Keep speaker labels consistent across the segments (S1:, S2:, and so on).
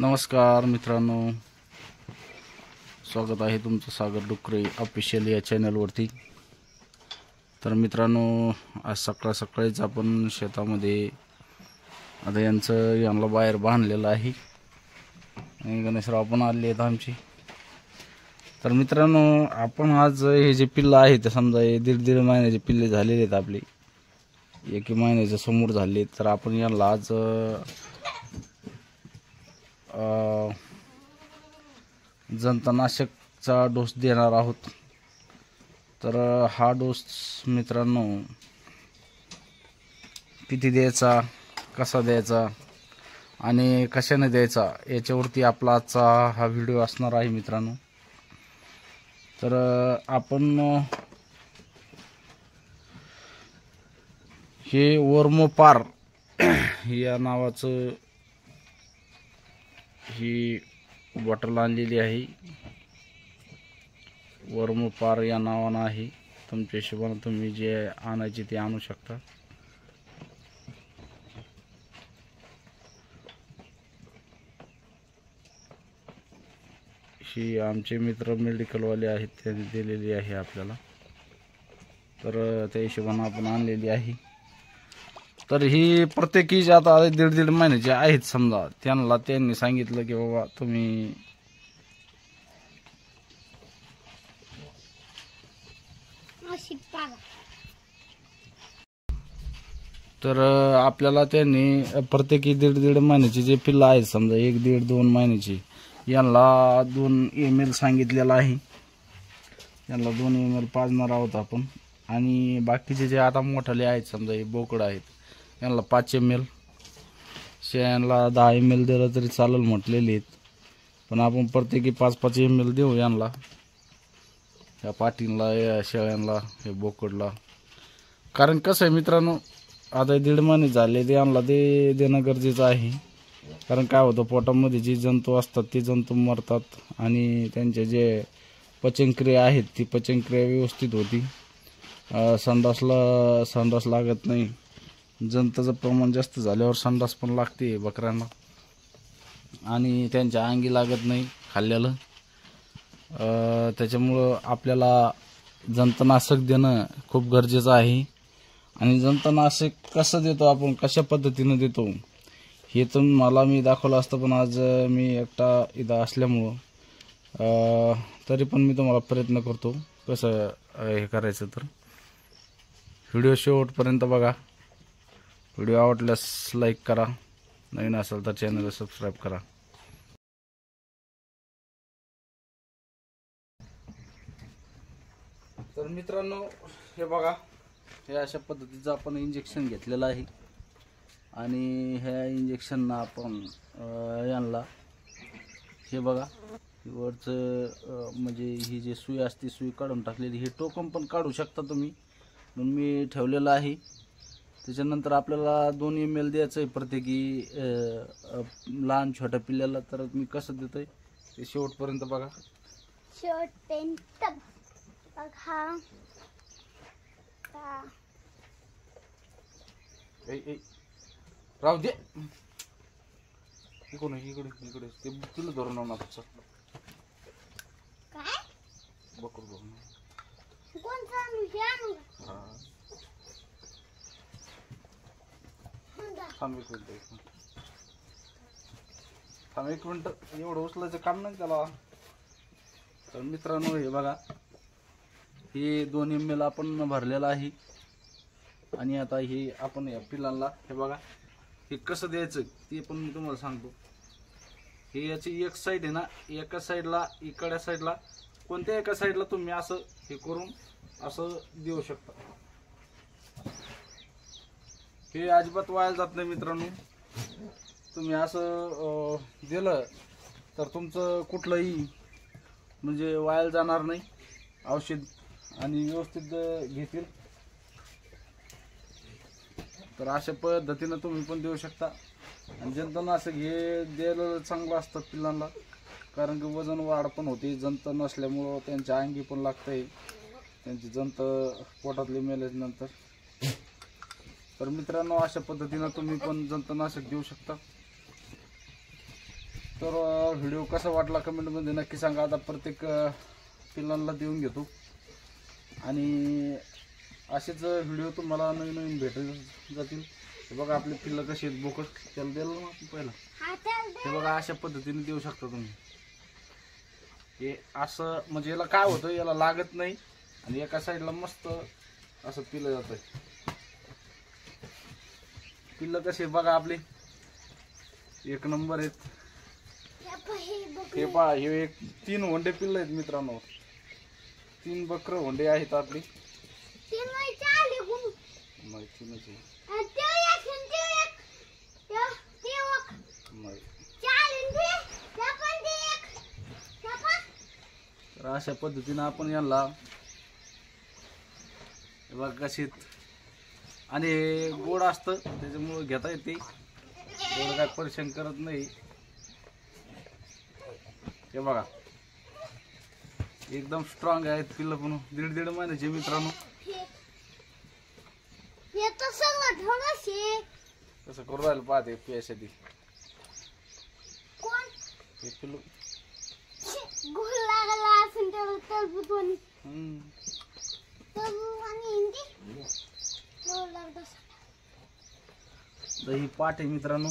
S1: नमस्कार मित्रांनो, स्वागत आहे तुमचं सागर डुकरे ऑफिशियल या चॅनलवरती। तर मित्रांनो, आज सकाळीच आपण शेतामध्ये आता यांना बाहेर बांधलेलं आहे आणि गणेशराव पण आले आहेत आमची। तर मित्रांनो, आपण आज हे जे पिल्लं आहेत ते समजा हे दीड महिन्याचे पिल्ले झालेले आहेत आपले, 1 महिन्याच्या समोर झाले। तर आपण यांना आज जंतनाशकचा डोस देणार आहोत। तर हा डोस मित्रांनो किती द्यायचा, कसा द्यायचा आणि कशाने द्यायचा याच्यावरती आपला आजचा हा व्हिडिओ असणार आहे मित्रांनो। तर आपण हे वर्मोपार या नावाचं ही बॉटल आणलेली आहे। वर्मोपार या नावानं आहे। तुमच्या हिशोबाने तुम्ही जे आणायचे ते आणू शकता। ही आमचे मित्र मेडिकलवाले आहेत, त्यांनी दिलेली आहे आपल्याला। तर त्या हिशोबाने आपण आणलेली आहे। तर ही प्रत्येकी जे आता 1.5 महिन्याचे आहेत समजा, त्यांनी सांगितलं की बाबा तुम्ही तर आपल्याला त्यांनी प्रत्येकी 1.5 महिन्याचे जे पिल्लं आहेत समजा 1-1.5-2 महिन्याची, यांना 2 ml सांगितलेलं आहे। यांना 2 ml पाजणार आहोत आपण। आणि बाकीचे जे आता मोठाले आहेत समजा हे बोकड आहेत, यांना 5 ml, शेळ्यांना 10 ml दिलं तरी चालेल म्हटलेले आहेत। पण आपण प्रत्येकी 5-5 ml देऊ यांना, या पाटींला, या शेळ्यांना, हे बोकडला। कारण कसं आहे मित्रांनो, आता 1.5 महिने झाले ते यांना ते देणं गरजेचं आहे। कारण काय होतं, पोटामध्ये जे जंतू असतात ते जंतू मरतात आणि त्यांचे जे पचनक्रिया आहेत ती पचनक्रिया व्यवस्थित होती। संडास लागत नाही। जंताचं प्रमाण जास्त झाल्यावर संडास पण लागते बकऱ्यांना आणि त्यांच्या अंगी लागत नाही खाल्ल्याला। त्याच्यामुळं आपल्याला जंतनाशक देणं खूप गरजेचं आहे। आणि जंतनाशक कसं देतो आपण, कशा पद्धतीनं देतो हे तर मला मी दाखवलं असतं, पण आज मी एकटा इथं असल्यामुळं तरी पण मी तुम्हाला प्रयत्न करतो कसं हे करायचं। तर व्हिडिओ शेवटपर्यंत बघा। व्हिडिओ आवडल्यास लाईक करा, नवीन असेल तर चॅनलला सबस्क्राईब करा। तर मित्रांनो, हे बघा, हे अशा पद्धतीचं आपण इंजेक्शन घेतलेलं आहे आणि ह्या इंजेक्शननं आपण यांना हे बघा वरचं म्हणजे ही जी सुई असते सुई काढून टाकलेली, हे टोकन पण काढू शकता तुम्ही, म्हणून मी ठेवलेलं आहे। त्याच्यानंतर आपल्याला 2 ml द्यायचं आहे प्रत्येकी लहान छोट्या पिल्ल्याला। तर मी कसं देतोय ते शेवटपर्यंत बघा। राहू दे, इकडे ते तुला धरून आणा बकरू धरून। थांब एक मिनिट, एवढं उचलायचं काम नाही त्याला। तर मित्रांनो, हे बघा, हे 2 ml आपण भरलेलं आहे आणि आता हे आपण या पिलांना हे बघा हे कसं द्यायचं ते पण मी तुम्हाला सांगतो। हे याची एक साईड आहे ना, एका साईडला, इकडच्या साईडला, कोणत्या एका साईडला तुम्ही असं हे करून असं देऊ शकता। हे अजिबात वाया जात नाही मित्रांनो। तुम्ही असं दिलं तर तुमचं कुठलंही म्हणजे वाया जाणार नाही औषध आणि व्यवस्थित घेतील। तर अशा पद्धतीनं तुम्ही पण देऊ शकता। आणि जंतनाशक हे द्यायला चांगलं असतं पिल्लांना, कारण की वजन वाढ पण होते। जंत नसल्यामुळं त्यांच्या अंगी पण लागतंय, त्यांची जंत पोटातले मेल्यानंतर। तर मित्रांनो, अशा पद्धतीनं तुम्ही पण जंतनाशक देऊ शकता। तर व्हिडिओ कसा वाटला कमेंटमध्ये नक्की सांगा. आता प्रत्येक पिल्लांना देऊन घेतो आणि असेच व्हिडिओ तुम्हाला नवीन नवीन भेटत जातील. हे बघा आपले पिल्लं कशी आहेत बोकड, त्याला दिलं ना पहिलं. हे बघा अशा पद्धतीने देऊ शकता तुम्ही. हे असं म्हणजे याला काय होतं, याला लागत नाही आणि एका साईडला मस्त असं पिलं जातं. पिल्लं कसे बघा आपले एक नंबर आहेत. हे पहा, हे एक 3 होंडे पिल्ल आहेत मित्रांनो. 3 बकर होंडे आहेत आपली. तर अशा पद्धतीने आपण यांना बघा कसे आणि गोड असतं त्याच्यामुळे घेता येते. एवढं काय परेशान करत नाही. हे बघा एकदम स्ट्रॉंग आहेत पिल्लं पण 1.5 महिन्याचे मित्रांनो. कसं करू राहिलं पाहते पियासाठी हे पिल्लू. दही पाठ आहे मित्रांनो.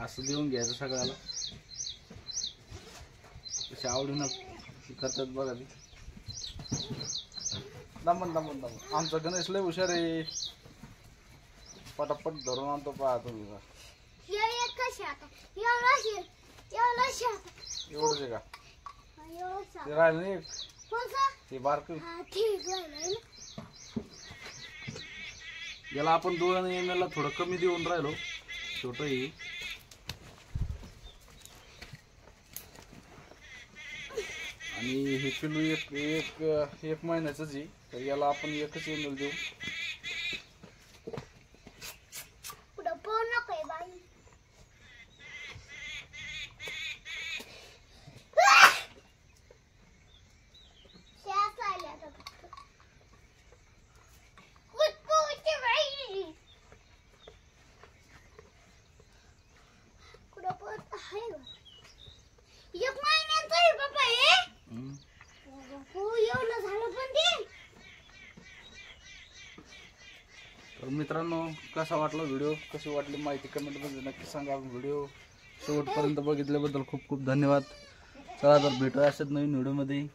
S1: असं देऊन घ्यायचं सगळ्याला. कशी आवडीनं करतात बघा ती. दमन दमन दमन आमचा गणेश लय हुशार आहे. पटापट धरून आणतो पहा तुम्ही. एवढंच आहे का ते राहिलं नाही ते बारक. याला आपण 2 ml ला थोडं कमी देऊन राहिलो. छोट ही आणि हे पिल्लू एक महिन्याचंच आहे. तर याला आपण 1च ml देऊ. तर मित्रांनो कसा वाटला व्हिडिओ, कशी वाटली माहिती कमेंटमध्ये नक्की सांगा. व्हिडिओ शेवटपर्यंत बघितल्याबद्दल खूप खूप धन्यवाद. चला तर भेटूया अशाच नवीन व्हिडिओमध्ये.